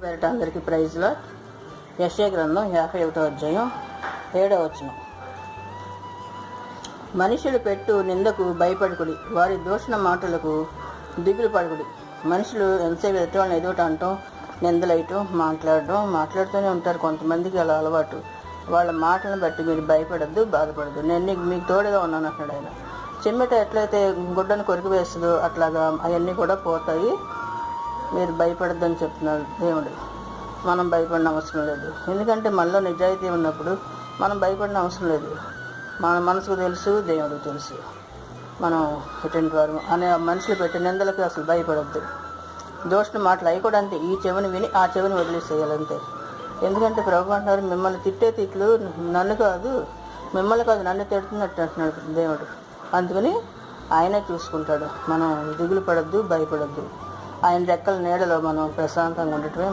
పేరట అందరికీ ప్రైజ్లో యెషయా గ్రంథం 51వ అధ్యాయం 7వ వచనం. మనుషులు పెట్టు నిందకు భయపడుకుడి, వారి దూషణ మాటలకు దిగులు పడుకుడి. మనుషులు ఎంతసేపు ఎదుటి వాళ్ళని ఎదుట అంటాం, నిందలయటం, మాట్లాడుతూనే ఉంటారు. కొంతమందికి అలా అలవాటు. వాళ్ళ మాటలను బట్టి మీరు భయపడద్దు, బాధపడద్దు. నేను మీకు తోడుగా ఉన్నాను అంటున్నాడు ఆయన. చెమ్మెట ఎట్లయితే గుడ్డను కొరికి వేస్తుందో అట్లాగా అవన్నీ కూడా పోతాయి. మీరు భయపడద్దని చెప్తున్నాడు దేవుడు. మనం భయపడిన అవసరం లేదు. ఎందుకంటే మనలో నిజాయితీ ఉన్నప్పుడు మనం భయపడిన అవసరం లేదు. మన మనసుకు తెలుసు, దేవుడికి తెలుసు మనం ఎటువంటి వారు అనే మనుషులు పెట్టి నిందలకు అసలు భయపడద్దు. దోషణ మాటలు అవి కూడా అంతే. ఈ చెవిని విని ఆ చెవిని వదిలేసేయాలంతే. ఎందుకంటే ప్రభు అంటున్నారు, మిమ్మల్ని తిట్టే తిట్లు నన్ను కాదు, మిమ్మల్ని కాదు నన్ను తిడుతున్నట్టు అంటున్నాడు దేవుడు. అందుకని ఆయనే చూసుకుంటాడు. మనం దిగులు పడద్దు, భయపడద్దు. ఆయన రెక్కల నీడలో మనం ప్రశాంతంగా ఉండటమే